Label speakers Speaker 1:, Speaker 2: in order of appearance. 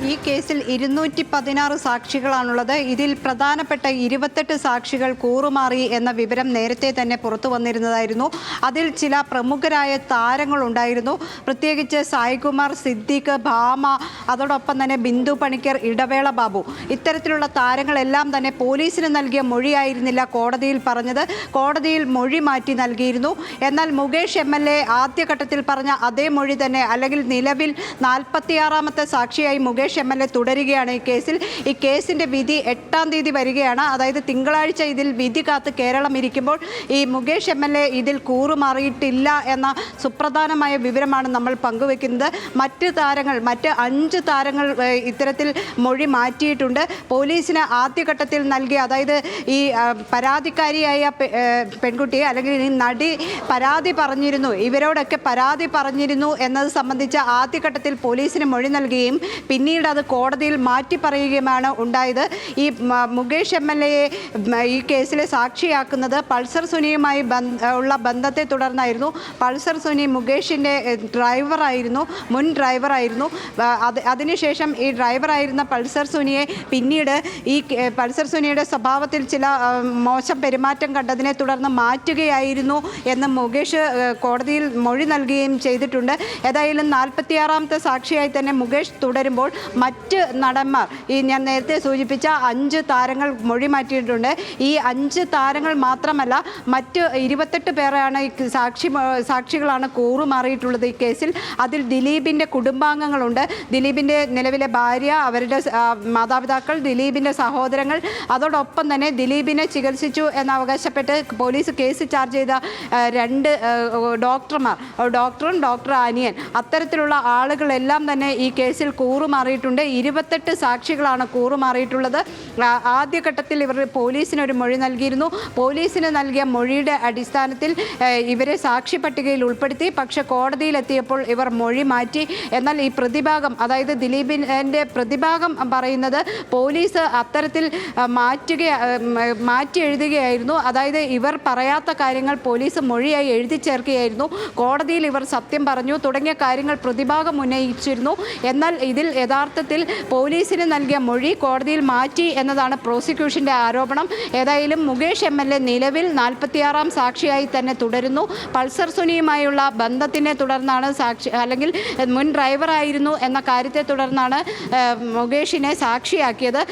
Speaker 1: ഈ കേസിൽ 216 സാക്ഷികളാണുള്ളത്. ഇതിൽ പ്രധാനപ്പെട്ട 28 സാക്ഷികൾ കൂറുമാറി എന്ന വിവരം നേരത്തെ തന്നെ പുറത്തു വന്നിരുന്നതായിരുന്നു. അതിൽ ചില പ്രമുഖരായ താരങ്ങളുണ്ടായിരുന്നു. പ്രത്യേകിച്ച് സായികുമാർ, സിദ്ദീഖ്, ഭാമ, അതോടൊപ്പം തന്നെ ബിന്ദു പണിക്കർ, ഇടവേള ബാബു, ഇത്തരത്തിലുള്ള താരങ്ങളെല്ലാം തന്നെ പോലീസിന് നൽകിയ മൊഴിയായിരുന്നില്ല കോടതിയിൽ പറഞ്ഞത്. കോടതിയിൽ മൊഴി മാറ്റി നൽകിയിരുന്നു. എന്നാൽ മുകേഷ് MLA ആദ്യഘട്ടത്തിൽ പറഞ്ഞ അതേ മൊഴി തന്നെ, അല്ലെങ്കിൽ നിലവിൽ 46ാമത്തെ സാക്ഷിയായി മുകേഷ് MLA തുടരുകയാണ് ഈ കേസിൽ. ഈ കേസിൻ്റെ വിധി 8-ാം തീയതി വരികയാണ്. അതായത് തിങ്കളാഴ്ച ഇതിൽ വിധി കാത്ത് കേരളം ഇരിക്കുമ്പോൾ ഈ മുകേഷ് MLA ഇതിൽ കൂറുമാറിയിട്ടില്ല എന്ന സുപ്രധാനമായ വിവരമാണ് നമ്മൾ പങ്കുവെക്കുന്നത്. മറ്റ് 5 താരങ്ങൾ ഇത്തരത്തിൽ മൊഴി മാറ്റിയിട്ടുണ്ട്. പോലീസിന് ആദ്യഘട്ടത്തിൽ നൽകിയ, അതായത് ഈ പരാതിക്കാരിയായ പെൺകുട്ടിയെ അല്ലെങ്കിൽ ഈ നടി പരാതി പറഞ്ഞിരുന്നു, ഇവരോടൊക്കെ പരാതി പറഞ്ഞിരുന്നു എന്നത് സംബന്ധിച്ച് ആദ്യഘട്ടത്തിൽ പോലീസിന് മൊഴി നൽകുകയും പിന്നീട് അത് കോടതിയിൽ മാറ്റി പറയുകയുമാണ് ഉണ്ടായത്. ഈ മുകേഷ് MLAയെ ഈ കേസിലെ സാക്ഷിയാക്കുന്നത് പൾസർ സുനിയുമായി ഉള്ള ബന്ധത്തെ തുടർന്നായിരുന്നു. പൾസർ സുനി മുകേഷിൻ്റെ ഡ്രൈവറായിരുന്നു, മുൻ ഡ്രൈവറായിരുന്നു. അതിനുശേഷം ഈ ഡ്രൈവറായിരുന്ന പൾസർ സുനിയെ പിന്നീട് ഈ പൾസർ സുനിയുടെ സ്വഭാവത്തിൽ ചില മോശം പെരുമാറ്റം കണ്ടതിനെ തുടർന്ന് മാറ്റുകയായിരുന്നു എന്ന് മുകേഷ് കോടതിയിൽ മൊഴി നൽകുകയും ചെയ്തിട്ടുണ്ട്. ഏതായാലും 46ാമത്തെ സാക്ഷിയായി തന്നെ മുകേഷ് തുടരുമ്പോൾ മറ്റ് നടന്മാർ, ഈ ഞാൻ നേരത്തെ സൂചിപ്പിച്ച 5 താരങ്ങൾ മൊഴി മാറ്റിയിട്ടുണ്ട്. ഈ 5 താരങ്ങൾ മാത്രമല്ല, മറ്റ് 28 പേരാണ് സാക്ഷികളാണ് കൂറുമാറിയിട്ടുള്ളത് ഈ കേസിൽ. അതിൽ ദിലീപിൻ്റെ കുടുംബാംഗങ്ങളുണ്ട്. ദിലീപിൻ്റെ നിലവിലെ ഭാര്യ, അവരുടെ മാതാപിതാക്കൾ, ദിലീപിൻ്റെ സഹോദരങ്ങൾ, അതോടൊപ്പം തന്നെ ദിലീപിനെ ചികിത്സിച്ചു എന്നവകാശപ്പെട്ട് പോലീസ് കേസ് ചാർജ് ചെയ്ത 2 ഡോക്ടർമാർ, ഡോക്ടറും ഡോക്ടർ അനിയൻ, അത്തരത്തിലുള്ള ആളുകളെല്ലാം തന്നെ ഈ കേസിൽ കൂറുമാറിയിട്ടുണ്ട്. 28 സാക്ഷികളാണ് കൂറുമാറിയിട്ടുള്ളത്. ആദ്യഘട്ടത്തിൽ ഇവർ പോലീസിനൊരു മൊഴി നൽകിയിരുന്നു. പോലീസിന് നൽകിയ മൊഴിയുടെ അടിസ്ഥാനത്തിൽ ഇവരെ സാക്ഷി പട്ടികയിൽ ഉൾപ്പെടുത്തി. പക്ഷേ കോടതിയിലെത്തിയപ്പോൾ ഇവർ മൊഴി മാറ്റി. എന്നാൽ ഈ പ്രതിഭാഗം, അതായത് ദിലീപിൻ്റെ പ്രതിഭാഗം പറയുന്നത് പോലീസ് അത്തരത്തിൽ മാറ്റി എഴുതുകയായിരുന്നു. അതായത് ഇവർ പറയാത്ത കാര്യങ്ങൾ പോലീസ് മൊഴിയായി എഴുതി ചേർക്കുകയായിരുന്നു. കോടതിയിൽ ഇവർ സത്യം പറഞ്ഞു തുടങ്ങിയ കാര്യങ്ങൾ പ്രതിഭാഗം ഉന്നയിച്ചിരുന്നു. എന്നാൽ ഇതിൽ യഥാർത്ഥത്തിൽ പോലീസിന് നൽകിയ മൊഴി കോടതിയിൽ മാറ്റി എന്നതാണ് പ്രോസിക്യൂഷൻ്റെ ആരോപണം. ഏതായാലും മുകേഷ് MLA നിലവിൽ 46ാം സാക്ഷിയായി തന്നെ തുടരുന്നു. പൾസർ സുനിയുമായുള്ള ബന്ധത്തിനെ തുടർന്നാണ് അല്ലെങ്കിൽ മുൻ ഡ്രൈവറായിരുന്നു എന്ന കാര്യത്തെ തുടർന്നാണ് മുകേഷിനെ സാക്ഷിയാക്കിയത്.